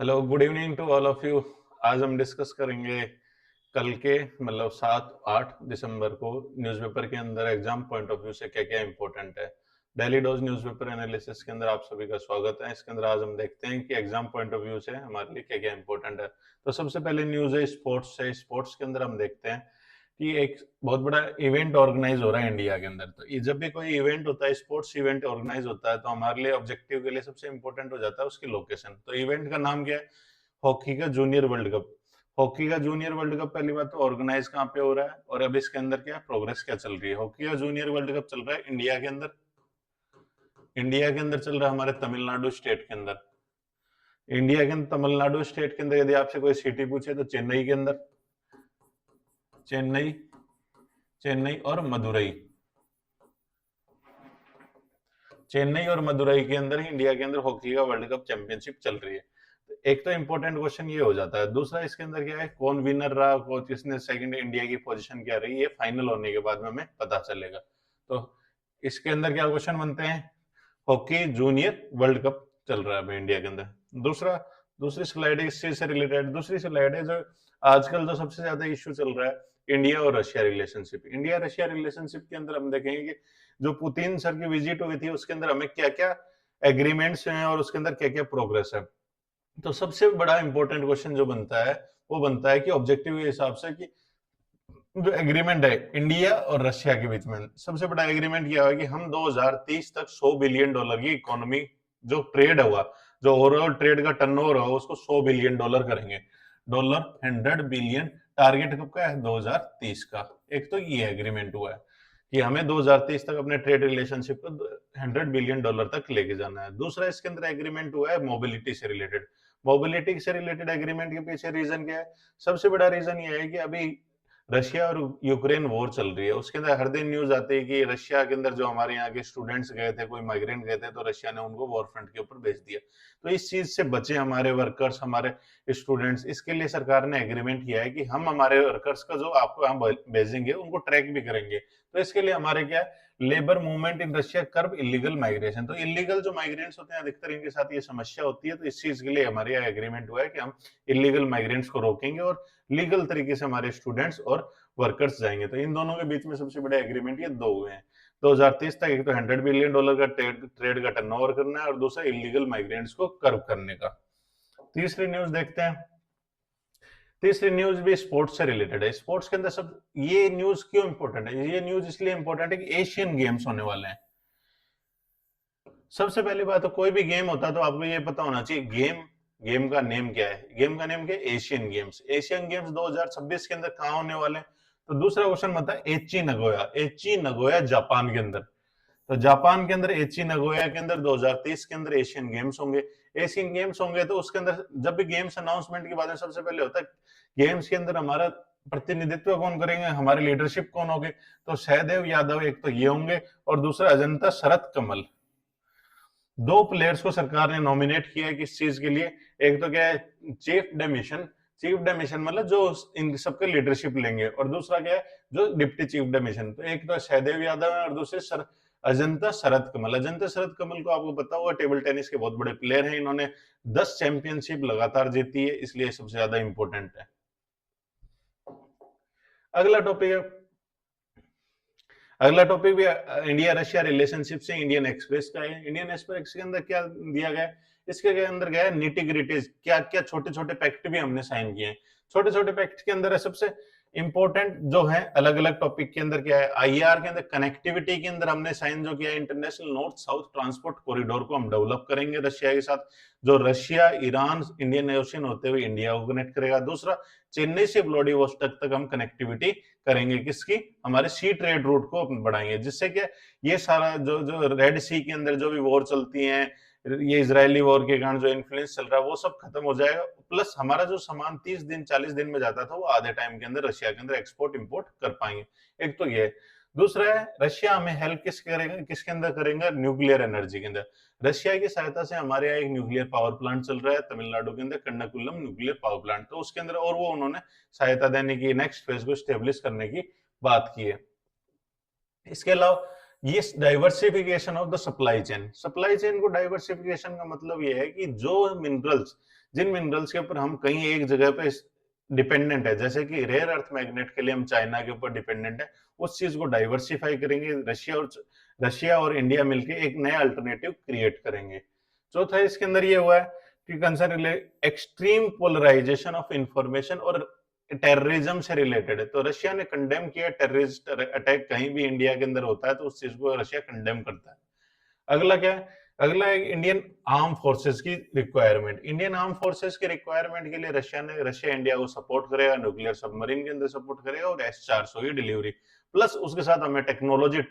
Hello, good evening to all of you. आज हम discuss करेंगे कल के मतलब 7-8 दिसंबर को न्यूज़पेपर के अंदर एग्जाम पॉइंट ऑफ व्यू से क्या क्या इंपॉर्टेंट है। डेली डोज न्यूज़पेपर एनालिसिस के अंदर आप सभी का स्वागत है। इसके अंदर आज हम देखते हैं कि एग्जाम पॉइंट ऑफ व्यू से हमारे लिए क्या क्या इंपॉर्टेंट है। तो सबसे पहले न्यूज़ है स्पोर्ट्स से। स्पोर्ट्स के अंदर हम देखते हैं कि एक बहुत बड़ा इवेंट ऑर्गेनाइज हो रहा है इंडिया के अंदर। तो जब भी कोई इवेंट होता है, स्पोर्ट्स इवेंट ऑर्गेनाइज होता है, तो हमारे लिए ऑब्जेक्टिव के लिए सबसे इंपॉर्टेंट हो जाता है उसकी लोकेशन। तो इवेंट का नाम क्या है? हॉकी का जूनियर वर्ल्ड कप। हॉकी का जूनियर वर्ल्ड कप पहली बात तो ऑर्गेनाइज कहाँ पे हो रहा है और अब इसके अंदर क्या प्रोग्रेस क्या चल रही है। हॉकी का जूनियर वर्ल्ड कप चल रहा है इंडिया के अंदर। इंडिया के अंदर चल रहा है हमारे तमिलनाडु स्टेट के अंदर। इंडिया के अंदर तमिलनाडु स्टेट के अंदर यदि आपसे कोई सिटी पूछे तो चेन्नई के अंदर। चेन्नई, चेन्नई और मदुरई। चेन्नई और मदुरई के अंदर ही इंडिया के अंदर हॉकी का वर्ल्ड कप चैंपियनशिप चल रही है। तो एक तो इंपॉर्टेंट क्वेश्चन ये हो जाता है। दूसरा इसके अंदर क्या है, कौन विनर रहा, कौन किसने सेकंड, इंडिया की पोजीशन क्या रही, ये फाइनल होने के बाद में हमें पता चलेगा। तो इसके अंदर क्या क्वेश्चन बनते हैं? हॉकी जूनियर वर्ल्ड कप चल रहा है अभी इंडिया के अंदर। दूसरा, दूसरी स्लाइड है इस चीज से रिलेटेड। दूसरी स्लाइड है जो आजकल जो सबसे ज्यादा इश्यू चल रहा है, इंडिया और Russia relationship. India Russia relationship के अंदर हम देखेंगे कि जो पुतिन सर की विजिट हुई थी उसके अंदर हमें क्या क्या एग्रीमेंट्स हैं और उसके अंदर क्या क्या प्रोग्रेस है। तो सबसे बड़ा इंपॉर्टेंट क्वेश्चन जो बनता है वो बनता है कि ऑब्जेक्टिव के हिसाब से कि जो एग्रीमेंट है इंडिया और रशिया के बीच में, सबसे बड़ा एग्रीमेंट क्या है कि हम 2030 तक $100 बिलियन की इकोनॉमी, जो ट्रेड हुआ, जो ओवरऑल ट्रेड का टर्नओवर होगा उसको $100 बिलियन करेंगे। डॉलर 100 बिलियन टारगेट कब का है? 2030 का। एक तो ये एग्रीमेंट हुआ है कि हमें 2030 तक अपने ट्रेड रिलेशनशिप को $100 बिलियन तक लेके जाना है। दूसरा इसके अंदर एग्रीमेंट हुआ है मोबिलिटी से रिलेटेड। मोबिलिटी से रिलेटेड एग्रीमेंट के पीछे रीजन क्या है? सबसे बड़ा रीजन ये है कि अभी रशिया और यूक्रेन वॉर चल रही है। उसके अंदर हर दिन न्यूज आती है कि रशिया के अंदर जो हमारे यहाँ के स्टूडेंट्स गए थे, कोई माइग्रेंट गए थे, तो रशिया ने उनको वॉर फ्रंट के ऊपर भेज दिया। तो इस चीज से बचे हमारे वर्कर्स, हमारे स्टूडेंट्स। इसके लिए सरकार ने एग्रीमेंट किया है कि हम हमारे वर्कर्स का जो आपको यहाँ भेजेंगे उनको ट्रैक भी करेंगे। तो इसके लिए हमारे क्या है, labour movement in Russia curb illegal migration. तो इलीगल जो माइग्रेंट्स होते हैं अधिकतर इनके साथ ये समस्या होती है। तो इस चीज के लिए हमारे यहाँ एग्रीमेंट हुआ है कि हम इलीगल माइग्रेंट्स को रोकेंगे और लीगल तरीके से हमारे स्टूडेंट्स और वर्कर्स जाएंगे। तो इन दोनों के बीच में सबसे बड़े एग्रीमेंट ये दो हुए हैं। 2030 तक एक तो $100 बिलियन का ट्रेड का टर्नओवर करना है और दूसरा इलीगल माइग्रेंट्स को कर्व करने का। तीसरी न्यूज देखते हैं। तीसरी न्यूज भी स्पोर्ट्स से रिलेटेड है। स्पोर्ट्स के अंदर सब ये न्यूज क्यों इंपॉर्टेंट है? ये न्यूज इसलिए इंपॉर्टेंट है कि एशियन गेम्स होने वाले हैं। सबसे पहली बात तो कोई भी गेम होता है तो आपको ये पता होना चाहिए गेम, गेम का नेम क्या है। गेम का नेम क्या है? Asian games. एशियन गेम्स 2026 के अंदर कहाँ होने वाले हैं? तो दूसरा क्वेश्चन बनता है Aichi Nagoya. Aichi Nagoya Japan के अंदर। तो जापान के अंदर एची नगोया के अंदर 2030 के अंदर एशियन गेम्स होंगे। एशियन गेम्स होंगे तो उसके अंदर जब भी गेम्स अनाउंसमेंट के बाद में सबसे पहले होता है गेम्स के अंदर हमारा प्रतिनिधित्व कौन करेंगे, हमारे लीडरशिप कौन होगी। तो सहदेव यादव एक तो ये होंगे और दूसरा अजंता शरत कमल। दो प्लेयर्स को सरकार ने नॉमिनेट किया है किस चीज के लिए? एक तो क्या है, chief day mission. Chief day mission मतलब जो इन सबके लीडरशिप लेंगे, और दूसरा क्या है, जो डिप्टी चीफ डे मिशन। तो एक तो सहदेव यादव है और दूसरे अजंता शरत कमल। अजंता शरत कमल को आपको पता होगा टेबल टेनिस के बहुत बड़े प्लेयर हैं। इन्होंने 10 चैंपियनशिप लगातार जीती है, इसलिए सबसे ज्यादा इंपॉर्टेंट है। अगला टॉपिक है, अगला टॉपिक भी इंडिया रशिया रिलेशनशिप से इंडियन एक्सप्रेस का है। इंडियन एक्सप्रेस के अंदर क्या दिया गया है? इसके अंदर गया है निटी ग्रिटीज, क्या क्या छोटे छोटे पैक्ट भी हमने साइन किए हैं। छोटे छोटे पैक्ट के अंदर है सबसे इंपॉर्टेंट जो है, अलग अलग टॉपिक के अंदर क्या है, आईआर के अंदर कनेक्टिविटी के अंदर हमने साइन जो किया है, international north south transport corridor को हम डेवलप करेंगे रशिया के साथ, जो रशिया ईरान इंडियन ओशन होते हुए इंडिया को कनेक्ट करेगा। दूसरा, चेन्नई से व्लादिवोस्टोक तक हम कनेक्टिविटी करेंगे, किसकी? हमारे सी ट्रेड रूट को बढ़ाएंगे, जिससे कि ये सारा जो जो रेड सी के अंदर जो भी वॉर चलती है, ये इजरायली वॉर के कारण जो इन्फ्लुएंस चल रहा है वो सब खत्म हो जाएगा। प्लस हमारा जो सामान 30 दिन 40 दिन में जाता था वो आधे टाइम के अंदर रशिया के अंदर एक्सपोर्ट इंपोर्ट कर पाएंगे। एक तो ये। दूसरा है, रशिया हमें हेल्प किस करेगा, किसके अंदर करेंगे? न्यूक्लियर एनर्जी के अंदर। रशिया की सहायता से हमारे यहाँ एक न्यूक्लियर पावर प्लांट चल रहा है तमिलनाडु के अंदर, कन्नाकुलम न्यूक्लियर पावर प्लांट। तो उसके अंदर और वो उन्होंने सहायता देने की, नेक्स्ट फेज को स्टेब्लिश करने की बात की है। इसके अलावा ये diversification of the supply chain. Supply chain को डाइवर्सिफिकेशन का मतलब ये है कि जो मिनरल्स जिन मिनरल्स के ऊपर हम कहीं एक जगह पे डिपेंडेंट है, जैसे कि रेयर अर्थ मैग्नेट के लिए हम चाइना के ऊपर डिपेंडेंट है, उस चीज को डाइवर्सिफाई करेंगे। रशिया और इंडिया मिलकर एक नया अल्टरनेटिव क्रिएट करेंगे। चौथा इसके अंदर ये हुआ है कि concern extreme polarisation of information और टेररिज्म से रिलेटेड है। तो रशिया ने कंडेम किया टेररिस्ट अटैक कहीं भी इंडिया के अंदर होता है तो उस चीज को रशिया कंडेम करता है। अगला क्या है? अगला है इंडियन आर्म फोर्सेस की रिक्वायरमेंट। इंडियन आर्म फोर्सेस की रिक्वायरमेंट के लिए रशिया इंडिया को सपोर्ट करेगा, न्यूक्लियर सबमरीन के अंदर सपोर्ट करेगा और S-400 की डिलीवरी, प्लस उसके साथ हमें टेक्नोलॉजी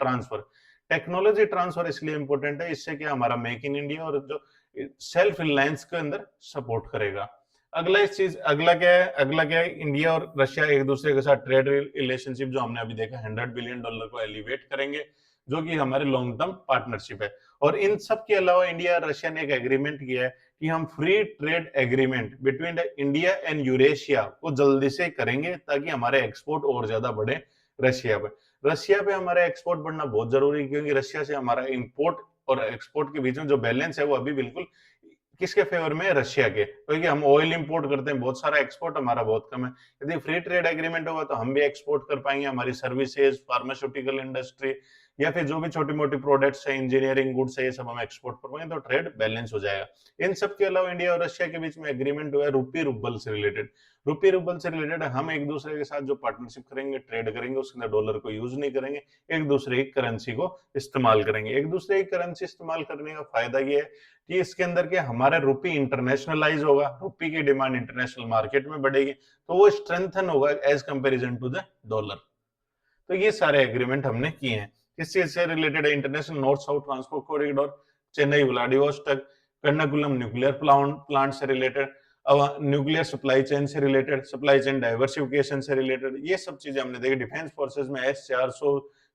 ट्रांसफर इसलिए इंपॉर्टेंट है, इससे क्या हमारा मेक इन इंडिया और जो सेल्फ रिलायंस के अंदर सपोर्ट करेगा। अगला क्या है? इंडिया और रशिया एक दूसरे के साथ ट्रेड रिलेशनशिप जो हमने अभी देखा $100 बिलियन को एलिवेट करेंगे, जो कि हमारे लॉन्ग टर्म पार्टनरशिप है। और इन सब के अलावा इंडिया और रशिया ने एक एग्रीमेंट किया है कि हम free trade agreement between India and Eurasia को जल्दी से करेंगे ताकि हमारे एक्सपोर्ट और ज्यादा बढ़े रशिया पे हमारा एक्सपोर्ट बढ़ना बहुत जरूरी है, क्योंकि रशिया से हमारा इंपोर्ट और एक्सपोर्ट के बीच में जो बैलेंस है वो अभी बिल्कुल किसके फेवर में है? रशिया के, क्योंकि हम ऑयल इंपोर्ट करते हैं बहुत सारा, एक्सपोर्ट हमारा बहुत कम है। यदि फ्री ट्रेड एग्रीमेंट होगा तो हम भी एक्सपोर्ट कर पाएंगे, हमारी सर्विसेज, फार्मास्यूटिकल इंडस्ट्री या फिर जो भी छोटी मोटी प्रोडक्ट्स है, इंजीनियरिंग गुड्स है, ये सब हम एक्सपोर्ट कर पाएंगे, तो ट्रेड बैलेंस हो जाएगा। इन सब के अलावा इंडिया और रशिया के बीच में एग्रीमेंट हुआ है रूपी रूबल से रिलेटेड हम एक दूसरे के साथ जो पार्टनरशिप करेंगे, ट्रेड करेंगे, उसके अंदर डॉलर को यूज नहीं करेंगे, एक दूसरे की करेंसी को इस्तेमाल करेंगे। एक दूसरे की करेंसी इस्तेमाल करने का फायदा ये है कि इसके अंदर क्या हमारा रुपी इंटरनेशनलाइज होगा, रुपी की डिमांड इंटरनेशनल मार्केट में बढ़ेगी, तो वो स्ट्रेंथन होगा as comparison to the dollar. तो ये सारे एग्रीमेंट हमने किए हैं। किस चीज से रिलेटेड है? International north south transport corridor, Chennai Vladivostok, Kudankulam nuclear plant से रिलेटेड, न्यूक्लियर सप्लाई चेन से रिलेटेड, सप्लाई चेन डाइवर्सिफिकेशन से रिलेटेड, ये सब चीजें हमने देखी। डिफेंस फोर्सेस में S-400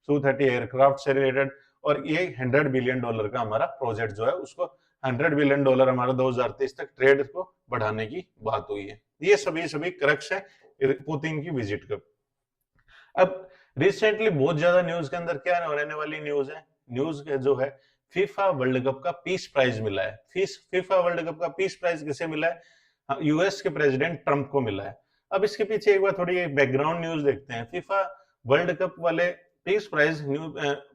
Su-30 एयरक्राफ्ट से रिलेटेड, और ये $100 बिलियन का हमारा प्रोजेक्ट जो है उसको $100 बिलियन हमारा 2023 तक ट्रेड को बढ़ाने की बात हुई है। ये सभी क्रक्स है पुतिन की विजिट का। अब रिसेंटली बहुत ज्यादा न्यूज के अंदर क्या रहने वाली न्यूज जो है फीफा वर्ल्ड कप का पीस प्राइज मिला है। फीफा वर्ल्ड कप का पीस प्राइज किसे मिला है? यूएस के प्रेसिडेंट ट्रंप को मिला है। अब इसके पीछे एक बार थोड़ी बैकग्राउंड न्यूज देखते हैं। फीफा वर्ल्ड कप वाले पीस प्राइज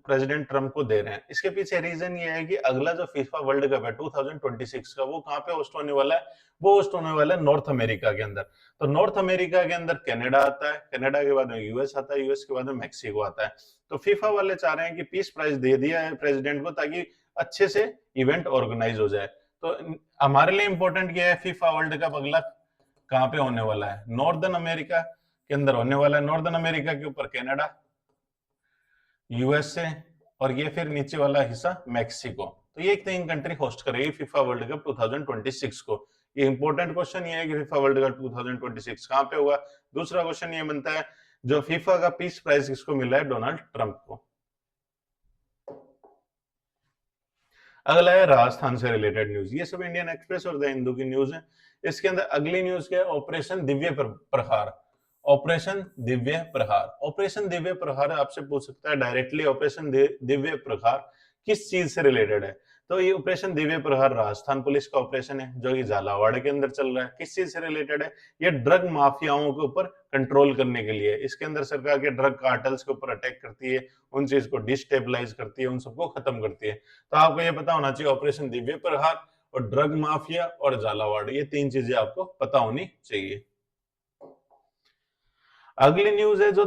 प्रेसिडेंट ट्रंप को दे रहे हैं। इसके पीछे रीजन ये है कि अगला जो फीफा वर्ल्ड कप है 2026 का, वो कहाँ पे होस्ट होने वाला है? वो होस्ट होने वाला है नॉर्थ अमेरिका के अंदर। तो नॉर्थ अमेरिका के अंदर कनाडा आता है, कनाडा के बाद में यूएस आता है, यूएस के बाद में मैक्सिको आता है। तो फीफा वाले चाह रहे हैं कि पीस प्राइज दे दिया है प्रेसिडेंट को ताकि अच्छे से इवेंट ऑर्गेनाइज हो जाए। तो हमारे लिए इंपॉर्टेंट क्या है? फीफा वर्ल्ड कप अगला कहाँ पे होने वाला है? नॉर्दर्न अमेरिका के अंदर होने वाला है। नॉर्दर्न अमेरिका के ऊपर कनाडा, यूएसए और ये फिर नीचे वाला हिस्सा मैक्सिको। तो ये 3 कंट्री होस्ट करेगी फीफा वर्ल्ड कप 2026 को। ये इंपॉर्टेंट क्वेश्चन ये है कि फीफा वर्ल्ड कप 2026 कहाँ पे होगा। दूसरा क्वेश्चन ये बनता है जो फीफा का पीस प्राइज किसको मिला है? डोनाल्ड ट्रंप को। अगला है राजस्थान से रिलेटेड न्यूज। ये सब इंडियन एक्सप्रेस और द हिंदू की न्यूज है। इसके अंदर अगली न्यूज क्या है? ऑपरेशन दिव्य प्रहार। ऑपरेशन दिव्य प्रहार आपसे पूछ सकता है डायरेक्टली, ऑपरेशन दिव्य प्रहार किस चीज से रिलेटेड है? तो ये ऑपरेशन दिव्य प्रहार राजस्थान पुलिस का ऑपरेशन है जो कि झालावाड़ के अंदर चल रहा है। किस चीज से रिलेटेड है? ये ड्रग माफियाओं के ऊपर कंट्रोल करने के लिए। इसके अंदर सरकार के ड्रग कार्टल्स के ऊपर अटैक करती है, उन चीज को डिस्टेबलाइज करती है, उन सबको खत्म करती है। तो आपको ये पता होना चाहिए ऑपरेशन दिव्य प्रहार और ड्रग माफिया और झालावाड़, ये 3 चीजें आपको पता होनी चाहिए। अगली न्यूज है जो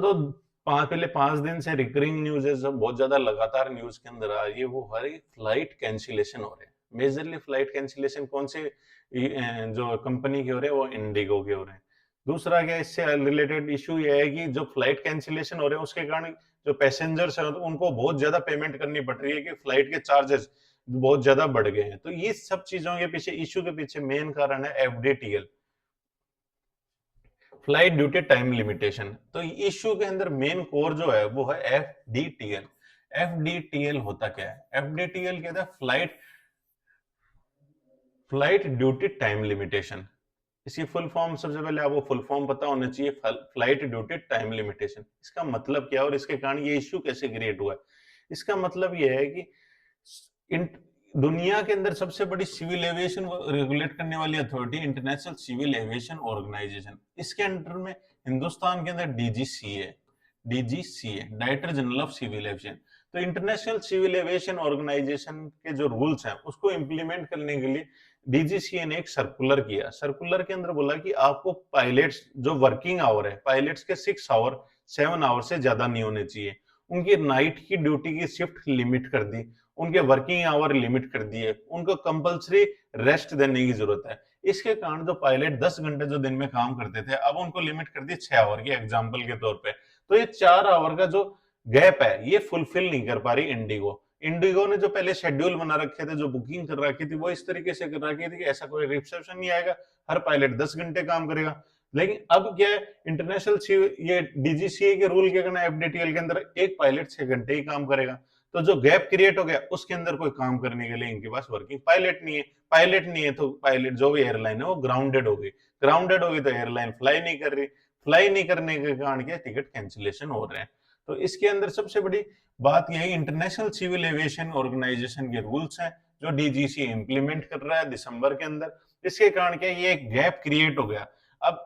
पहले 5 दिन से रिकरिंग न्यूज है, जो बहुत ज्यादा लगातार न्यूज के अंदर आ रही है, वो हर फ्लाइट कैंसिलेशन हो रहे हैं। मेजरली फ्लाइट कैंसिलेशन कौन से जो कंपनी के हो रहे हैं? वो इंडिगो के हो रहे हैं। दूसरा क्या इससे रिलेटेड इशू ये है कि जो फ्लाइट कैंसिलेशन हो रहे हैं उसके कारण जो पैसेंजर्स हैं उनको बहुत ज्यादा पेमेंट करनी पड़ रही है कि फ्लाइट के चार्जेस बहुत ज्यादा बढ़ गए हैं। तो ये सब चीजों के पीछे, इशू के पीछे मेन कारण है FDTL, flight duty time limitation. तो इश्यू के अंदर मेन कोर जो है वो है FDTL। FDTL होता क्या है? FDTL कहता है फ्लाइट ड्यूटी टाइम लिमिटेशन। इसकी फुल फॉर्म सबसे पहले आपको फुल फॉर्म पता होना चाहिए, फ्लाइट ड्यूटी टाइम लिमिटेशन। इसका मतलब क्या और इसके कारण ये इश्यू कैसे क्रिएट हुआ है? इसका मतलब ये है कि दुनिया के अंदर सबसे बड़ी सिविल एविएशन को रेगुलेट करने वाली authority international civil aviation organisation, इसके अंडर में हिंदुस्तान के अंदर DGCA director general of civil aviation. तो इंटरनेशनल सिविल एविएशन ऑर्गेनाइजेशन के जो रूल्स हैं उसको इंप्लीमेंट करने के लिए डीजीसीए ने एक सर्कुलर किया। सर्कुलर के अंदर बोला कि आपको पायलट्स जो वर्किंग आवर है पायलट्स के 6 आवर 7 आवर से ज्यादा नहीं होने चाहिए, उनकी नाइट की ड्यूटी की शिफ्ट लिमिट कर दी, उनके वर्किंग आवर लिमिट कर दिए, उनको कंपलसरी रेस्ट देने की जरूरत है। इसके कारण जो पायलट 10 घंटे जो दिन में काम करते थे अब उनको लिमिट कर दी 6 आवर की, एग्जाम्पल के तौर पे। तो ये 4 आवर का जो गैप है ये फुलफिल नहीं कर पा रही इंडिगो। इंडिगो ने जो पहले शेड्यूल बना रखे थे, जो बुकिंग कर रखी थी, वो इस तरीके से कर रखी थी कि ऐसा कोई रिसेप्शन नहीं आएगा, हर पायलट 10 घंटे काम करेगा। लेकिन अब क्या है, इंटरनेशनल ये डीजीसीए के रूल के कहना एफडीटीएल के अंदर एक पायलट 6 घंटे ही काम करेगा। तो जो गैप क्रिएट हो गया उसके अंदर कोई काम करने के लिए इनके पास वर्किंग पायलट नहीं है तो पायलट जो भी एयरलाइन है वो ग्राउंडेड होगी तो एयरलाइन फ्लाई नहीं करने के कारण क्या टिकट कैंसिलेशन हो रहे हैं। तो इसके अंदर सबसे बड़ी बात यह है, इंटरनेशनल सिविल एविएशन ऑर्गेनाइजेशन के रूल्स हैं जो डीजीसी इंप्लीमेंट कर रहा है दिसंबर के अंदर। इसके कारण क्या ये एक गैप क्रिएट हो गया। अब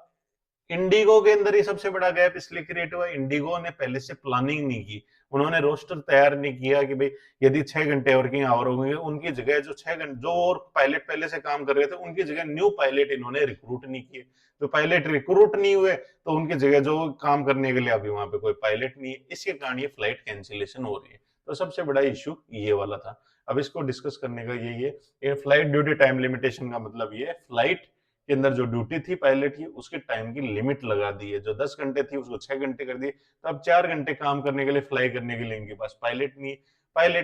इंडिगो के अंदर ही सबसे बड़ा गैप इसलिए क्रिएट हुआ, इंडिगो ने पहले से प्लानिंग नहीं की, उन्होंने रोस्टर तैयार नहीं किया कि भाई यदि 6 घंटे वर्किंग आवर होंगे, उनकी जगह जो 6 घंटे जो और पायलट पहले से काम कर रहे थे उनकी जगह न्यू पायलट इन्होंने रिक्रूट नहीं किए। तो पायलट रिक्रूट नहीं हुए तो उनकी जगह जो काम करने के लिए अभी वहां पे कोई पायलट नहीं है, इसके कारण ये फ्लाइट कैंसिलेशन हो रही है। तो सबसे बड़ा इश्यू ये वाला था। अब इसको डिस्कस करने का यही है, ये फ्लाइट ड्यूटी टाइम लिमिटेशन का मतलब ये है, फ्लाइट के अंदर जो ड्यूटी थी पायलट की उसके टाइम की लिमिट लगा दी है, जो 10 घंटे थी उसको 6 घंटे कर दिए। तो अब 4 घंटे काम करने के लिए फ्लाई करने के लिए इनके पास पायलट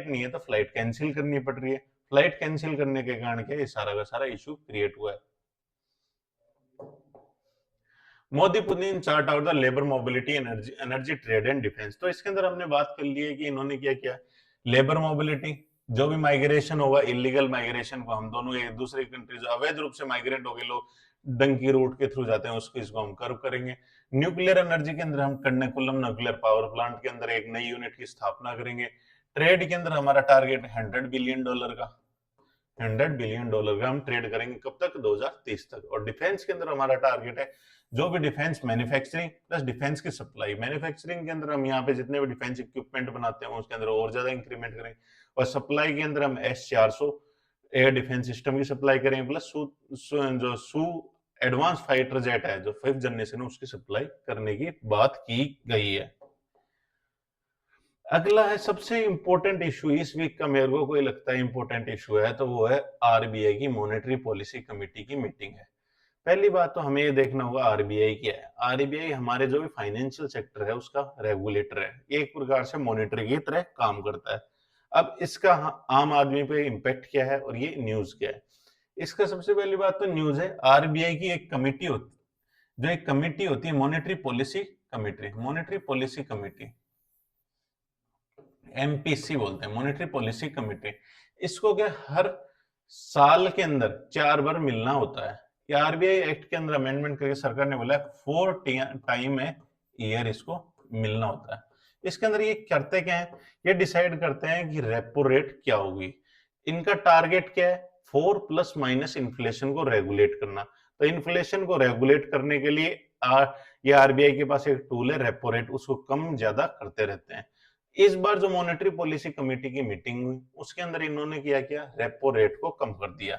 नहीं है तो फ्लाइट कैंसिल करनी पड़ रही है। फ्लाइट कैंसिल करने के कारण क्या ये सारा का सारा इशू क्रिएट हुआ है। Modi Putin chart out the labour mobility energy trade and defence. तो इसके अंदर हमने बात कर ली है कि इन्होंने क्या किया, लेबर मोबिलिटी जो भी माइग्रेशन होगा, इलीगल माइग्रेशन को हम दोनों एक दूसरे कंट्री जो अवैध रूप से माइग्रेट हो गए लोग डंकी रूट के थ्रू जाते हैं उसको इसको हम कर्व करेंगे। न्यूक्लियर एनर्जी के अंदर हम कन्याकुलम न्यूक्लियर पावर प्लांट के अंदर एक नई यूनिट की स्थापना करेंगे। ट्रेड के अंदर हमारा टारगेट $100 बिलियन का, $100 बिलियन हम ट्रेड करेंगे कब तक, 2030 तक। और डिफेंस के अंदर हमारा टारगेट है जो भी डिफेंस मैन्युफैक्चरिंग प्लस डिफेंस की सप्लाई, मैन्युफैक्चरिंग के अंदर हम यहाँ पे जितने भी डिफेंस इक्विपमेंट बनाते हैं उसके अंदर और ज्यादा इंक्रीमेंट करें। और सप्लाई के अंदर हम S-400 एयर डिफेंस सिस्टम की सप्लाई करें, प्लस जो सू एडवांस फाइटर जेट है जो 5th जनरेशन है उसकी सप्लाई करने की बात की गई है। अगला है सबसे इंपॉर्टेंट इशू इस वीक का, मेरे को कोई लगता है इंपॉर्टेंट इशू है तो वो है आरबीआई की मॉनेटरी पॉलिसी कमेटी की मीटिंग है। पहली बात तो हमें ये देखना होगा आरबीआई क्या है। आरबीआई हमारे जो भी फाइनेंशियल सेक्टर है उसका रेगुलेटर है, एक प्रकार से मॉनिटर की तरह काम करता है। अब इसका आम आदमी पे इम्पैक्ट क्या है और ये न्यूज क्या है। इसका सबसे पहली बात तो न्यूज है, आरबीआई की एक कमेटी होती जो एक कमेटी होती है मॉनेटरी पॉलिसी कमेटी एमपीसी बोलते हैं, मॉनेटरी पॉलिसी कमेटी। इसको क्या हर साल के अंदर 4 बार मिलना होता है। आरबीआई एक्ट के अंदर अमेंडमेंट करके सरकार ने बोला 4 टाइम ए ईयर इसको मिलना होता है। इसके अंदर ये करते क्या है, ये डिसाइड करते हैं कि रेपो रेट क्या होगी। इनका टारगेट क्या है, 4 प्लस माइनस इन्फ्लेशन को रेगुलेट करना। तो इन्फ्लेशन को रेगुलेट करने के लिए ये आरबीआई के पास एक टूल है रेपो रेट, उसको कम ज्यादा करते रहते हैं। इस बार जो मॉनेटरी पॉलिसी कमेटी की मीटिंग हुई उसके अंदर इन्होंने किया रेपो रेट को कम कर दिया।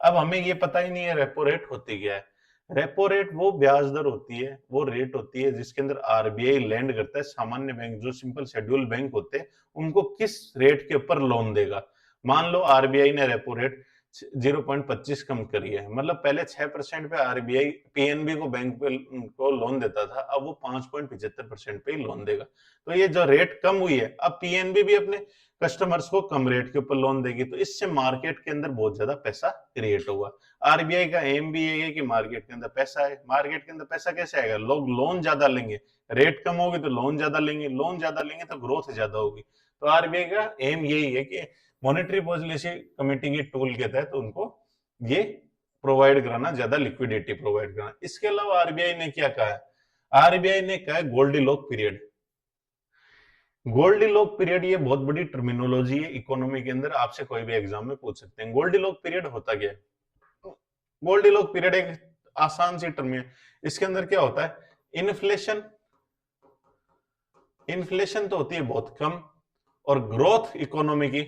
अब हमें ये पता ही नहीं है रेपो रेट होती क्या है। रेपो रेट वो ब्याज दर होती है, वो रेट होती है जिसके अंदर आरबीआई लैंड करता है सामान्य बैंक जो सिंपल शेड्यूल बैंक होते हैं उनको किस रेट के ऊपर लोन देगा। मान लो आरबीआई ने रेपो रेट 0.25 कम करी है, मतलब पहले 6% पे आरबीआई पीएनबी को बैंक पे को लोन देता था, अब वो 5.75% पे ही लोन देगा। तो ये जो रेट कम हुई है अब पीएनबी भी अपने कस्टमर्स को कम रेट के ऊपर लोन देगी, तो इससे मार्केट के अंदर बहुत ज्यादा पैसा क्रिएट होगा। आरबीआई का एम भी ये है कि मार्केट के अंदर पैसा है। मार्केट के अंदर पैसा कैसे आएगा, लोग लोन ज्यादा लेंगे, रेट कम होगी तो लोन ज्यादा लेंगे तो ग्रोथ ज्यादा होगी। तो आरबीआई का एम यही है कि मॉनेटरी पॉलिसी कमेटी की टूल के तहत उनको ये प्रोवाइड कराना, ज्यादा लिक्विडिटी प्रोवाइड कराना। इसके अलावा आरबीआई ने क्या कहा है, आरबीआई ने कहा है goldilock period. Goldilock period ये बहुत बड़ी टर्मिनोलॉजी है इकोनॉमी के अंदर, आपसे कोई भी एग्जाम में पूछ सकते हैं। गोल्डीलॉक पीरियड होता क्या है? गोल्डीलॉक पीरियड एक आसान सी टर्म है। इसके अंदर क्या होता है? इन्फ्लेशन, इन्फ्लेशन तो होती है बहुत कम, और ग्रोथ इकोनॉमी की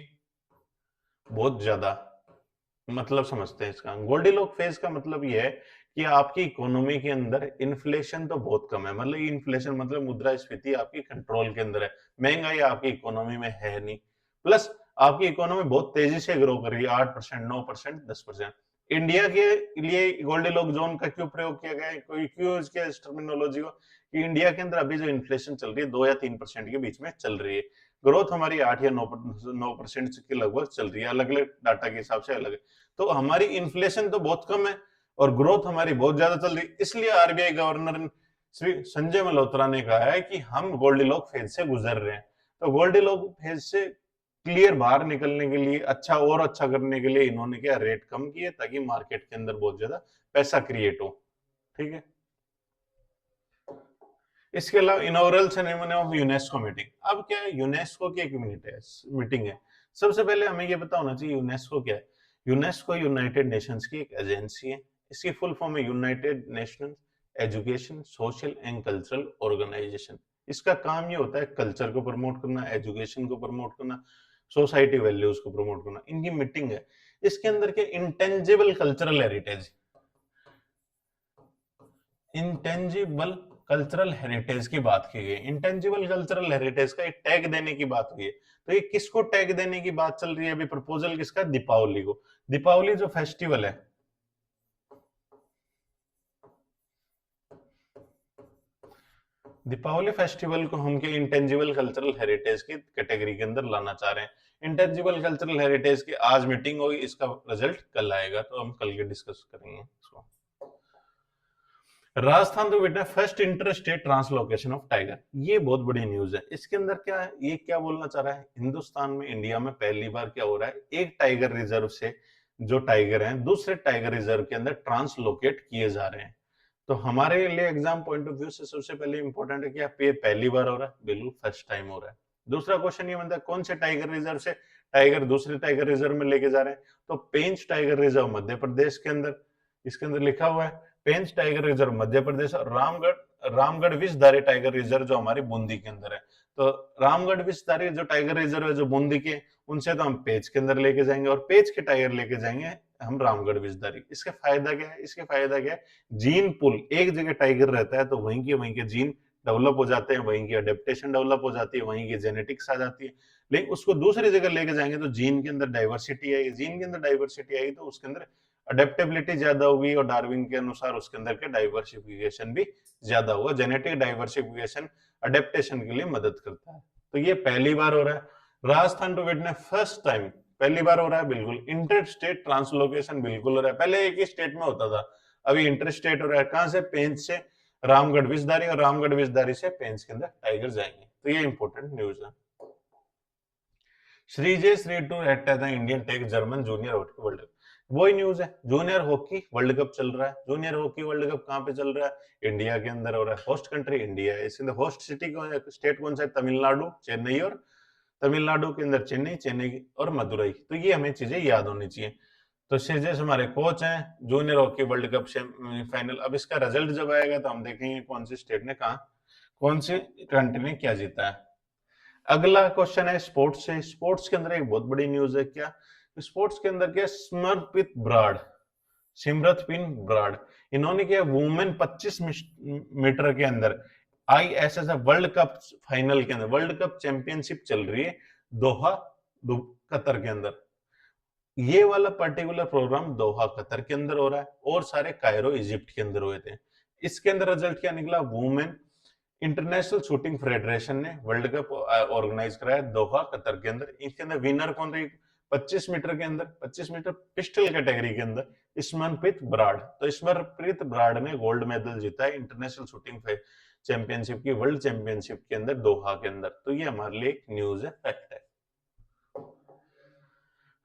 बहुत ज्यादा। मतलब समझते हैं इसका, गोल्डीलॉक फेज का मतलब ये है कि आपकी इकोनॉमी के अंदर इन्फ्लेशन तो बहुत कम है, मतलब इन्फ्लेशन मतलब मुद्रास्फीति आपकी कंट्रोल के अंदर है, महंगाई आपकी इकोनॉमी में है नहीं, प्लस आपकी इकोनॉमी बहुत तेजी से ग्रो कर रही है, 8%, 9%, 10%। इंडिया के लिए गोल्डीलॉक जोन का क्यों प्रयोग किया गया है, कोई क्यों यूज किया इस टर्मिनोलॉजी को? कि इंडिया के अंदर अभी जो इन्फ्लेशन चल रही है 2 या 3% के बीच में चल रही है, ग्रोथ हमारी 8 या 9% के लगभग चल रही है, अलग अलग डाटा के हिसाब से अलग है। तो हमारी इन्फ्लेशन तो बहुत कम है और ग्रोथ हमारी बहुत ज्यादा चल रही है, इसलिए आरबीआई गवर्नर श्री संजय मल्होत्रा ने कहा है कि हम गोल्डीलॉक फेज से गुजर रहे हैं। तो गोल्डीलॉक फेज से क्लियर बाहर निकलने के लिए, अच्छा और अच्छा करने के लिए इन्होंने क्या रेट कम किए ताकि मार्केट के अंदर बहुत ज्यादा पैसा क्रिएट हो। ठीक है, इसके अलावा inaugural ceremony of UNESCO meeting. अब क्या है, यूनेस्को की एक मीटिंग है। सबसे पहले हमें ये पता होना चाहिए यूनेस्को क्या है। यूनेस्को यूनाइटेड नेशंस की एक एजेंसी है, इसकी फुल फॉर्म है united nations education, social and cultural organisation. इसका काम ये होता है कल्चर को प्रमोट करना, एजुकेशन को प्रमोट करना, सोसाइटी वैल्यूज को प्रमोट करना। इनकी मीटिंग है, इसके अंदर के intangible cultural heritage, intangible cultural heritage की बात की गई। इंटेंजिबल कल्चरल हेरिटेज का एक टैग देने की बात हुई है। तो ये किसको टैग देने की बात चल रही है अभी? प्रपोजल किसका? दीपावली को। दीपावली जो फेस्टिवल है, दीपावली फेस्टिवल को हम के इंटेंजिबल कल्चरल हेरिटेज की कैटेगरी के अंदर लाना चाह रहे हैं। इंटेंजिबल कल्चरल हेरिटेज की आज मीटिंग होगी, इसका रिजल्ट कल आएगा, तो हम कल के डिस्कस करेंगे इसको। राजस्थान तो बेटा first inter state translocation of tiger, ये बहुत बड़ी न्यूज है। इसके अंदर क्या है, ये क्या बोलना चाह रहा है? हिंदुस्तान में, इंडिया में पहली बार क्या हो रहा है, एक टाइगर रिजर्व से जो टाइगर हैं दूसरे टाइगर रिजर्व के अंदर ट्रांसलोकेट किए जा रहे हैं। तो हमारे लिए एग्जाम पॉइंट ऑफ व्यू से सबसे पहले इंपॉर्टेंट है कि आप ये पहली बार हो रहा है, बिल्कुल फर्स्ट टाइम हो रहा है। दूसरा क्वेश्चन ये बनता है कौन से टाइगर रिजर्व से टाइगर दूसरे टाइगर रिजर्व में लेके जा रहे हैं? तो पेंच टाइगर रिजर्व मध्य प्रदेश के अंदर, इसके अंदर लिखा हुआ है पेंच टाइगर रिजर्व मध्य प्रदेश, और रामगढ़ विषधारी टाइगर रिजर्व जो हमारी बूंदी के अंदर है। तो रामगढ़ विषधारी जो टाइगर रिजर्व है जो बूंदी के, उनसे तो हम पेंच के अंदर लेके जाएंगे, और पेंच के टाइगर लेके जाएंगे हम रामगढ़ विषधारी। इसका फायदा क्या है? इसके फायदा क्या है? जीन पुल, एक जगह टाइगर रहता है तो वहीं के जीन डेवलप हो जाते हैं, वहीं की अडेप्टेशन डेवलप हो जाती है, वहीं की जेनेटिक्स आ जाती है। लेकिन उसको दूसरी जगह लेके जाएंगे तो जीन के अंदर डाइवर्सिटी आएगी, जीन के अंदर डाइवर्सिटी आएगी तो उसके अंदर अडेप्टेबिलिटी ज्यादा होगी, और डार्विन के अनुसार उसके अंदर के डाइवर्सिफिकेशन भी ज्यादा होगा। जेनेटिक डाइवर्सिफिकेशन अडेप्टेशन के लिए मदद करता है। तो ये पहली बार हो रहा है। Rajasthan to witness first time, पहली बार हो रहा है बिल्कुल। इंटर स्टेट ट्रांसलोकेशन बिल्कुल हो रहा है, पहले एक ही स्टेट में होता था, अभी इंटर स्टेट हो रहा है। कहां से? पेंच से रामगढ़ विषधारी, और रामगढ़ विषधारी से पेंच के अंदर टाइगर जाएंगे। तो ये इंपॉर्टेंट न्यूज है। श्रीजय श्री to act as Indian tech German junior hockey world cup, वही न्यूज है। जूनियर हॉकी वर्ल्ड कप चल रहा है। जूनियर हॉकी वर्ल्ड कप कहाँ पे चल रहा है? इंडिया के अंदर हो रहा है। होस्ट कंट्री इंडिया है, इसके अंदर होस्ट सिटी स्टेट कौन सा है? तमिलनाडु, चेन्नई, और तमिलनाडु के अंदर चेन्नई, चेन्नई और मदुरई। तो ये हमें चीजें याद होनी चाहिए। तो श्रीजय हमारे कोच हैं junior hockey world cup final. अब इसका रिजल्ट जब आएगा तो हम देखेंगे कौन सी स्टेट ने कहा, कौन सी कंट्री ने क्या जीता है। अगला क्वेश्चन है स्पोर्ट्स से। स्पोर्ट्स के अंदर एक बहुत बड़ी न्यूज है। क्या स्पोर्ट्स के अंदर क्या? स्मरप्रीत ब्राड़, सिमरतपिन ब्राड़, इन्होंने क्या वुमेन 25 मीटर के अंदर आईएसएस वर्ल्ड कप फाइनल के अंदर, वर्ल्ड कप चैंपियनशिप चल रही है दोहा कतर के अंदर। ये वाला पर्टिकुलर प्रोग्राम दोहा कतर के अंदर हो रहा है, और सारे कायरो इजिप्ट के अंदर हुए थे। इसके अंदर रिजल्ट क्या निकला? वुमेन इंटरनेशनल शूटिंग फेडरेशन ने वर्ल्ड कप ऑर्गेनाइज कराया दोहा कतर के अंदर। इसके अंदर विनर कौन रही? 25 मीटर के अंदर, 25 मीटर पिस्टल कैटेगरी के अंदर स्मरप्रीत ब्राड़। तो स्मरप्रीत ब्राड़ ने गोल्ड मेडल जीता है इंटरनेशनल शूटिंग चैंपियनशिप की, वर्ल्ड चैंपियनशिप के अंदर दोहा के अंदर। तो ये हमारे लिए एक न्यूज है, फैक्ट है।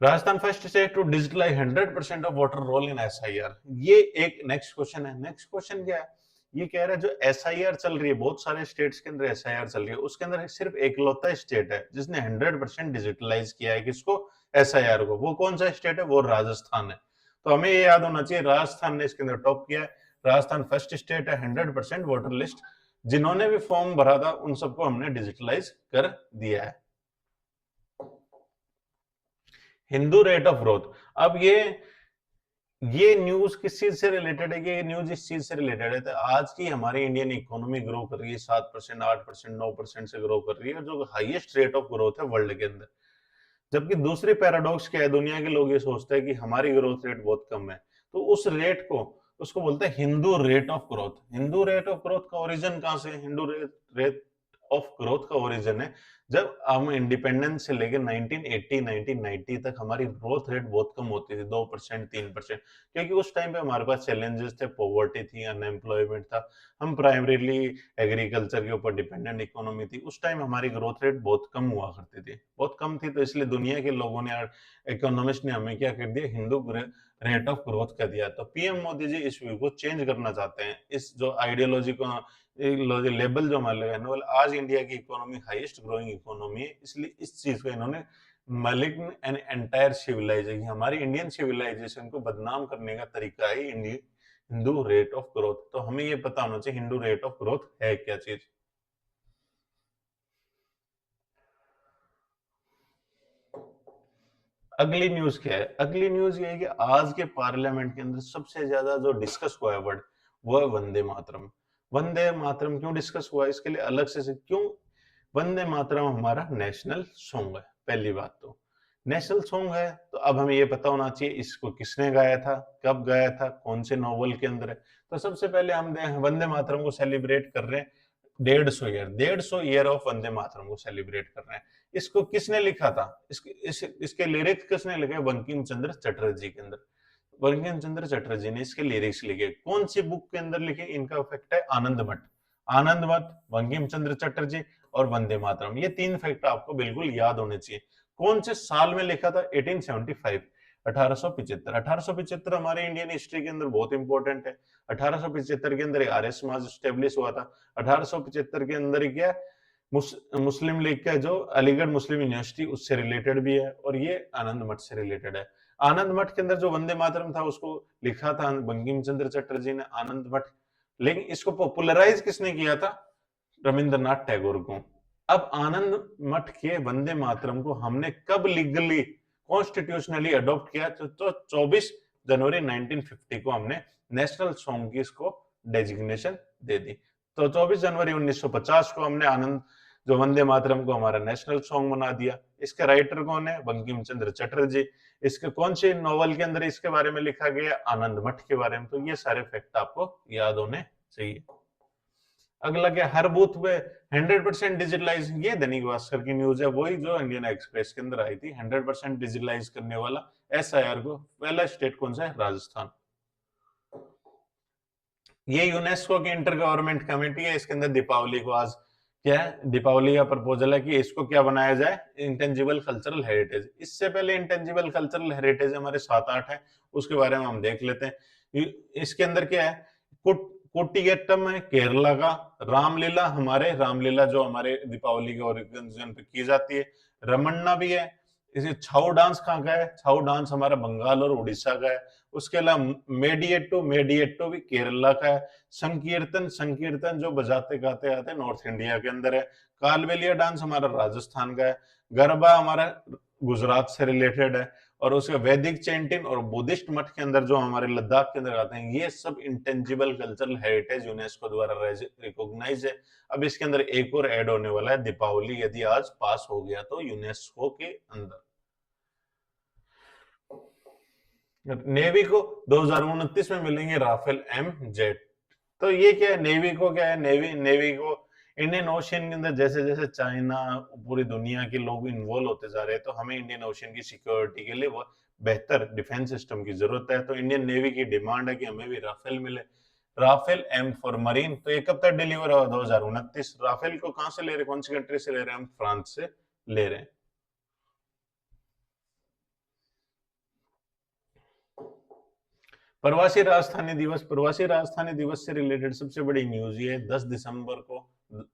Rajasthan first state to digitalise 100% of water roll in SIR, ये एक नेक्स्ट क्वेश्चन है। नेक्स्ट क्वेश्चन क्या है? ये कह रहा है जो SIR चल रही है, बहुत सारे स्टेट्स के अंदर SIR चल रही है, उसके अंदर सिर्फ एकलौता स्टेट है जिसने 100% डिजिटलाइज किया है किसको, SIR को। वो कौन सा स्टेट है, वो राजस्थान है। तो हमें ये याद होना चाहिए, राजस्थान ने इसके अंदर टॉप किया है। राजस्थान फर्स्ट स्टेट है, 100% वोटर लिस्ट जिन्होंने भी फॉर्म भरा था उन सबको हमने डिजिटलाइज कर दिया है। हिंदू रेट ऑफ ग्रोथ, अब ये न्यूज किस चीज से रिलेटेड है, ये न्यूज इस चीज से रिलेटेड है, तो आज की हमारी इंडियन इकोनॉमी ग्रो कर रही है 7%, 8%, 9% से ग्रो कर रही है, जो हाईएस्ट रेट ऑफ ग्रोथ है वर्ल्ड के अंदर। जबकि दूसरी पैराडॉक्स क्या है, दुनिया के लोग ये सोचते हैं कि हमारी ग्रोथ रेट बहुत कम है, तो उस रेट को उसको बोलते हैं Hindu rate of growth. Hindu rate of growth का ओरिजिन कहां से है, हिंदू रेट ऑफ ग्रोथ का ओरिजिन है जब हम इंडिपेंडेंस से लेकर 1980 1990 तक हमारी ग्रोथ रेट बहुत कम होती थी, 2% 3%, क्योंकि उस टाइम पे हमारे पास चैलेंजेस थे, पॉवर्टी थी, अनएम्प्लॉयमेंट था, हम प्राइमरीली एग्रीकल्चर के ऊपर डिपेंडेंट इकोनॉमी थी। उस टाइम हमारी ग्रोथ रेट बहुत कम हुआ करती थी, बहुत कम थी, तो इसलिए दुनिया के लोगों ने, इकोनॉमिस्ट ने हमें क्या कर दिया, हिंदू रेट ऑफ ग्रोथ कर दिया। तो पीएम मोदी जी इस व्यू को चेंज करना चाहते हैं, इस जो आइडियोलॉजी को लेबल जो हमारे लगाने वाले, आज इंडिया की इकोनॉमी हाईएस्ट ग्रोइंग इकोनॉमी है, इसलिए इस चीज को इन्होंने मलिग्न एंड एंटायर सिविलाइजेशन, हमारी इंडियन सिविलाइजेशन को बदनाम करने का तरीका है हिंदू रेट ऑफ ग्रोथ। तो हमें ये पता होना चाहिए हिंदू रेट ऑफ ग्रोथ है क्या चीज। अगली न्यूज क्या है, अगली न्यूज ये है कि आज के पार्लियामेंट के अंदर सबसे ज्यादा जो डिस्कस हुआ है वर्ड, वो है वंदे मातरम। वंदे मातरम क्यों डिस्कस हुआ, इसके लिए अलग से क्यों, वंदे मातरम हमारा नेशनल सॉन्ग है, पहली बात तो नेशनल सॉन्ग है, तो अब हमें ये पता होना चाहिए इसको किसने गाया था, कब गाया था, कौन से नॉवल के अंदर है। तो सबसे पहले हम वंदे मातरम को सेलिब्रेट कर रहे हैं, 150 ईयर ऑफ वंदे मातरम को सेलिब्रेट कर रहे हैं। इसको किसने लिखा था, इसके लिरिक्स किसने लिखे, बंकिम चंद्र चटर्जी के अंदर, बंकिम चंद्र चटर्जी ने इसके लिरिक्स लिखे। कौन सी बुक के अंदर लिखे, इनका फैक्ट है आनंद मठ। आनंद मठ, बंकिम चंद्र चटर्जी और वंदे मातरम, ये तीन फैक्ट आपको बिल्कुल याद होने चाहिए। कौन से साल में लिखा था, 1875, 1875। 1875 हमारे इंडियन हिस्ट्री के अंदर बहुत इंपॉर्टेंट है। 1875 के अंदर आर्य समाज स्टेब्लिश हुआ था। 1875 के अंदर ही क्या, मुस्लिम लीग का जो अलीगढ़ मुस्लिम यूनिवर्सिटी, उससे रिलेटेड भी है, और ये आनंद मठ से रिलेटेड है। आनंद मठ के अंदर जो वंदे मातरम था उसको लिखा था बंकिम चंद्र चटर्जी ने, आनंद मठ। लेकिन इसको पॉपुलराइज किसने किया था, रविंद्रनाथ टैगोर को। अब आनंद मठ के वंदे मातरम को हमने कब लीगली कॉन्स्टिट्यूशनली अडॉप्ट किया, तो 24 जनवरी 1950 को हमने नेशनल सॉन्ग की इसको डेजिग्नेशन दे दी। तो 24 जनवरी 1950 को हमने आनंद जो वंदे मातरम को हमारा नेशनल सॉन्ग बना दिया। इसके राइटर कौन है, बंकिम चंद्र चटर्जी। इसके कौन से नॉवल के अंदर इसके बारे में लिखा गया, आनंद मठ के बारे में। तो ये सारे फैक्ट आपको याद होने चाहिए। अगला क्या, हर बूथ पे 100% डिजिटलाइज, ये दैनिक भास्कर की न्यूज है, वही जो इंडियन एक्सप्रेस के अंदर आई थी। 100% डिजिटलाइज करने वाला SIR को पहला स्टेट कौन सा है, राजस्थान। ये यूनेस्को की इंटर गवर्नमेंट कमेटी है, इसके अंदर दीपावली को आज क्या है, दीपावली का प्रपोजल है कि इसको क्या बनाया जाए, इंटेंजिबल कल्चरल हेरिटेज। इससे पहले इंटेंजिबल कल्चरल हेरिटेज हमारे 7-8 है, उसके बारे में हम देख लेते हैं। इसके अंदर क्या है, कोटिगेट्टम है केरला का, रामलीला, हमारे रामलीला जो हमारे दीपावली के ओरिजिन पे की जाती है, रमन्ना भी है। इसे छाऊ डांस कहाँ का है, छाऊ डांस हमारा बंगाल और उड़ीसा का है। उसके अलावा मेडिएटो, मेडिएटो भी केरला का है। संकीर्तन, संकीर्तन जो बजाते गाते आते नॉर्थ इंडिया के अंदर है। कालबेलिया डांस हमारा राजस्थान का है। गरबा हमारा गुजरात से रिलेटेड है। और उसके वैदिक चैंटिंग और बुद्धिस्ट मठ के अंदर जो हमारे लद्दाख के अंदर आते हैं, ये सब इंटेंजिबल कल्चरल हेरिटेज यूनेस्को द्वारा रिकॉग्नाइज है। अब इसके अंदर एक और ऐड होने वाला है, दीपावली, यदि आज पास हो गया तो यूनेस्को के अंदर। नेवी को 2029 में मिलेंगे राफेल MZ। तो ये क्या है, नेवी को क्या है, नेवी को इंडियन ओशियन के अंदर जैसे जैसे चाइना, पूरी दुनिया के लोग इन्वॉल्व होते जा रहे हैं, तो हमें इंडियन ओशियन की सिक्योरिटी के लिए वो बेहतर डिफेंस सिस्टम की जरूरत है। तो इंडियन नेवी की डिमांड है कि हमें भी राफेल मिले। राफेल M फॉर मरीन, तो ये कब तक डिलीवर होगा, 2029। राफेल को कहां से ले रहे, कौन सी कंट्री से ले रहे हैं, हम फ्रांस से ले रहे हैं। प्रवासी राजधानी दिवस से रिलेटेड सबसे बड़ी न्यूज ये है, 10 दिसंबर को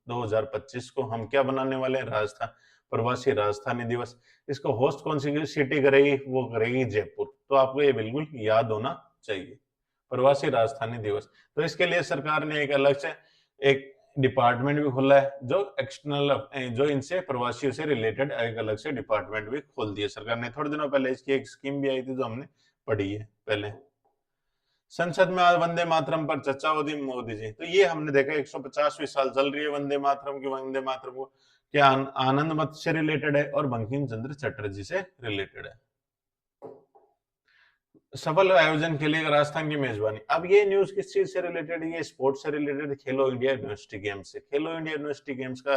2025 को हम क्या बनाने वाले हैं, राजस्थान प्रवासी राजधानी दिवस। इसको होस्ट कौन सी सिटी करेगी, वो करेगी जयपुर। तो आपको ये बिल्कुल याद होना चाहिए, प्रवासी राजधानी दिवस। तो इसके लिए सरकार ने एक अलग से एक डिपार्टमेंट भी खोला है, जो एक्सटर्नल जो इनसे प्रवासियों से रिलेटेड एक अलग से डिपार्टमेंट भी खोल दिया सरकार ने। थोड़े दिनों पहले इसकी एक स्कीम भी आई थी जो हमने पढ़ी है पहले। संसद में आज वंदे मातरम पर चर्चा होती मोदी जी। तो ये हमने देखा 150वीं साल चल रही है वंदे मातरम की। वंदे मातरम को क्या आनंद मत से रिलेटेड है और बंकिम चंद्र चटर्जी से रिलेटेड है। सफल आयोजन के लिए राजस्थान की मेजबानी। अब ये न्यूज किस चीज से रिलेटेड है, ये स्पोर्ट्स से रिलेटेड, खेलो इंडिया यूनिवर्सिटी गेम्स से। खेलो इंडिया यूनिवर्सिटी गेम्स का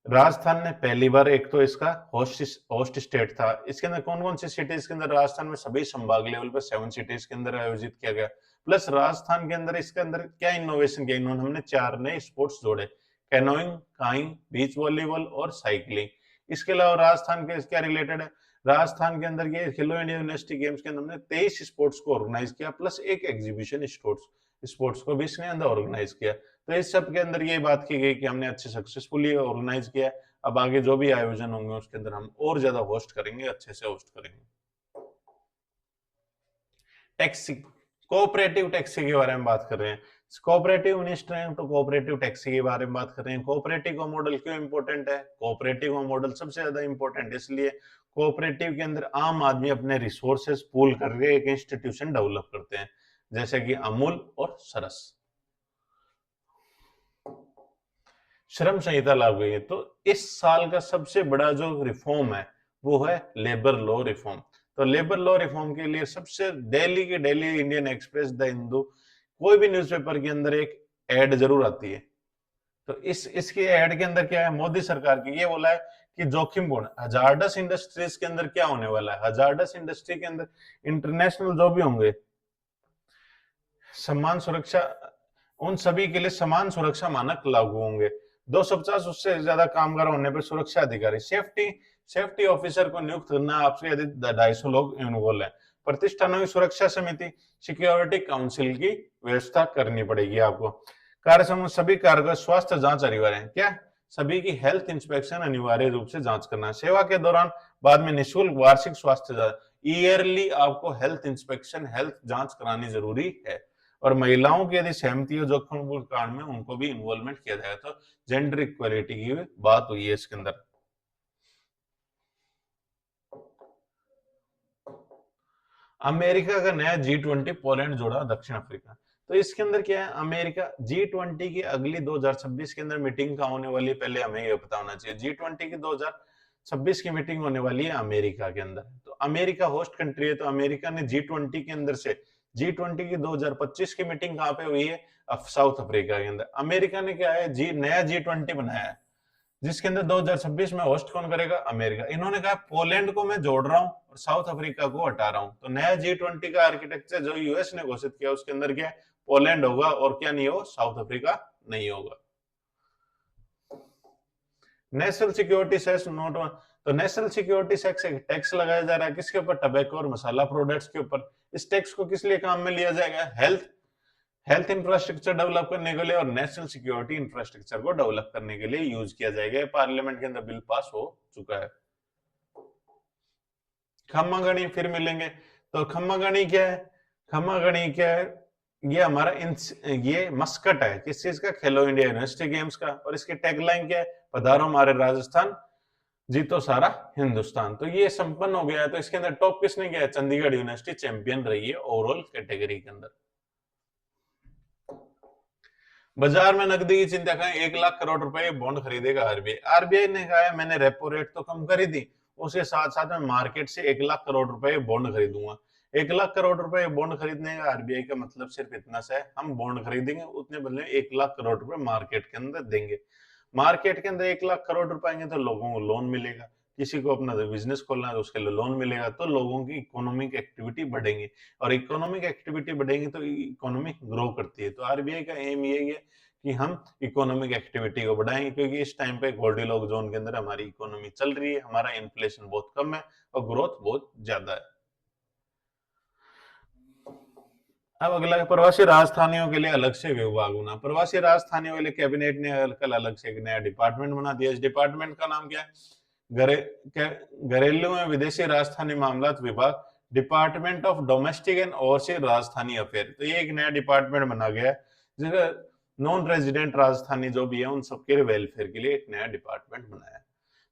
राजस्थान ने पहली बार, एक तो इसका होस्ट स्टेट था। इसके अंदर कौन कौन सी सिटीज के अंदर, राजस्थान में सभी संभाग लेवल पर 7 सिटीज के अंदर आयोजित किया गया। प्लस राजस्थान के अंदर इसके अंदर क्या इनोवेशन किया इन्होंने, हमने 4 नए स्पोर्ट्स जोड़े, कैनोइंग, काइंग, बीच वॉलीबॉल और साइकिलिंग। इसके अलावा राजस्थान के क्या रिलेटेड है, राजस्थान के अंदर ये खेलो इंडिया यूनिवर्सिटी गेम्स के अंदर हमने 23 स्पोर्ट्स को ऑर्गेनाइज किया, प्लस एक एग्जीबिशन स्पोर्ट्स को भी इसने अंदर ऑर्गेनाइज किया। तो इस सब के अंदर ये बात की गई कि हमने अच्छे सक्सेसफुली ऑर्गेनाइज किया। अब आगे जो भी आयोजन होंगे उसके अंदर हम और ज्यादा होस्ट करेंगे, अच्छे से होस्ट करेंगे। टैक्सी, कोऑपरेटिव टैक्सी के बारे में बात कर रहे हैं। कोऑपरेटिव मिनिस्टर हैं तो कोऑपरेटिव टैक्सी के बारे में बात कर रहे हैं। कोऑपरेटिव का मॉडल क्यों इंपॉर्टेंट है, कोऑपरेटिव का मॉडल सबसे ज्यादा इंपॉर्टेंट इसलिए, कोऑपरेटिव के अंदर आम आदमी अपने रिसोर्सेज पूल करके एक इंस्टीट्यूशन डेवलप करते हैं, जैसे कि अमूल और सरस। श्रम संहिता लागू हुई है। तो इस साल का सबसे बड़ा जो रिफॉर्म है वो है लेबर लॉ रिफॉर्म। तो लेबर लॉ रिफॉर्म के लिए सबसे डेली के daily Indian express, the Hindu, कोई भी न्यूज़पेपर के अंदर एक एड जरूर आती है। तो इसके एड के अंदर क्या है, मोदी सरकार की ये बोला है कि जोखिमपूर्ण हजार्डस इंडस्ट्रीज के अंदर क्या होने वाला है, हजार्डस इंडस्ट्री के अंदर इंटरनेशनल जो भी होंगे समान सुरक्षा, उन सभी के लिए समान सुरक्षा मानक लागू होंगे। 250 उससे ज्यादा कामगार होने पर सुरक्षा अधिकारी, सेफ्टी ऑफिसर को नियुक्त करना, आपसे यदि 250 लोग इन्वॉल्व है। प्रतिष्ठानों की सुरक्षा समिति, सिक्योरिटी काउंसिल की व्यवस्था करनी पड़ेगी आपको। कार्य समूह, सभी कार्य स्वास्थ्य जांच अनिवार्य है। क्या, सभी की हेल्थ इंस्पेक्शन अनिवार्य रूप से जांच करना। सेवा के दौरान बाद में निःशुल्क वार्षिक स्वास्थ्य जांच, ईयरली आपको हेल्थ इंस्पेक्शन, हेल्थ जांच करानी जरूरी है। और महिलाओं की यदि सहमति हो जोखिमपूर्ण कांड में, उनको भी इन्वॉल्वमेंट किया जाए। तो जेंडर इक्वलिटी की बात हुई है इसके अंदर। अमेरिका का नया G20 पोलैंड जोड़ा दक्षिण अफ्रीका। तो इसके अंदर क्या है, अमेरिका G20 की अगली 2026 के अंदर मीटिंग कहाँ होने वाली है, पहले हमें ये पता होना चाहिए। G20 की 2026 की मीटिंग होने वाली है अमेरिका के अंदर। तो अमेरिका होस्ट कंट्री है, तो अमेरिका ने G20 के अंदर से G20 की 2025 की मीटिंग कहाँ पे हुई है, साउथ अफ्रीका के अंदर। अमेरिका ने क्या है, नया G20 बनाया है, जिसके अंदर 2026 में होस्ट कौन करेगा, अमेरिका। इन्होंने कहा पोलैंड को मैं जोड़ रहा हूं और साउथ अफ्रीका को हटा रहा हूं। तो नया G20 का आर्किटेक्चर जो यूएस ने घोषित किया उसके अंदर क्या, पोलैंड होगा और क्या नहीं होगा, साउथ अफ्रीका नहीं होगा। नेशनल सिक्योरिटी सेस नोट, तो नेशनल सिक्योरिटी सेक्स टैक्स लगाया जा रहा है किसके ऊपर, टबैको और मसाला प्रोडक्ट्स के ऊपर। इस टैक्स को किस लिए काम में लिया जाएगा, हेल्थ इंफ्रास्ट्रक्चर डेवलप करने के लिए और नेशनल सिक्योरिटी इंफ्रास्ट्रक्चर को डेवलप करने के लिए यूज किया जाएगा। पार्लियामेंट के अंदर बिल पास हो चुका है। खम्मा गणी फिर मिलेंगे। तो खम्मा गणी क्या है, खम्मा गणी क्या है, ये हमारा ये मस्कट है किस चीज का, खेलो इंडिया यूनिवर्सिटी गेम्स का। और इसकी टैगलाइन क्या है, पधारो हमारे राजस्थान, जीतो सारा हिंदुस्तान। तो ये संपन्न हो गया है। तो इसके अंदर टॉप किसने किया है, चंडीगढ़ यूनिवर्सिटी चैंपियन रही है ओवरऑल कैटेगरी के अंदर। बाजार में नकदी की चिंता करें, 1 लाख करोड़ रुपए बॉन्ड खरीदेगा आरबीआई। आरबीआई ने कहा है मैंने रेपो रेट तो कम करी थी, उसके साथ साथ मैं मार्केट से 1 लाख करोड़ रुपए बॉन्ड खरीदूंगा। 1 लाख करोड़ रुपए बॉन्ड खरीदने का आरबीआई का मतलब सिर्फ इतना सा है, हम बॉन्ड खरीदेंगे, उतने बदले 1 लाख करोड़ रुपए मार्केट के अंदर देंगे। मार्केट के अंदर 1 लाख करोड़ रुपए आएंगे तो लोगों को लोन मिलेगा, किसी को अपना बिजनेस खोलना है तो उसके लिए लोन मिलेगा, तो लोगों की इकोनॉमिक एक्टिविटी बढ़ेंगी। और इकोनॉमिक एक्टिविटी बढ़ेगी तो इकोनॉमी ग्रो करती है। तो आरबीआई का एम यही है कि हम इकोनॉमिक एक्टिविटी को बढ़ाएंगे, क्योंकि इस टाइम पे गोल्डीलॉक जोन के अंदर हमारी इकोनॉमी चल रही है, हमारा इन्फ्लेशन बहुत कम है और ग्रोथ बहुत ज्यादा है। अब अगला प्रवासी राजधानियों के लिए अलग से विभाग होना। प्रवासी राजधानियों के लिए कैबिनेट ने कल अलग से एक नया डिपार्टमेंट बना दिया। इस डिपार्टमेंट का नाम क्या है? घरे घरेलू में विदेशी राजधानी मामलात विभाग, department of domestic and overseas राजधानी अफेयर। तो ये एक नया डिपार्टमेंट बना गया है, जिसका नॉन रेजिडेंट राजधानी जो भी है उन सबके वेलफेयर के लिए एक नया डिपार्टमेंट बनाया है।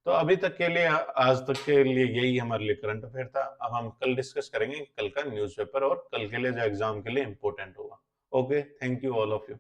तो अभी तक के लिए, आज तक के लिए यही हमारे लिए करंट अफेयर था। अब हम कल डिस्कस करेंगे कल का न्यूज़पेपर और कल के लिए जो एग्जाम के लिए इंपॉर्टेंट होगा। Okay, thank you all of you.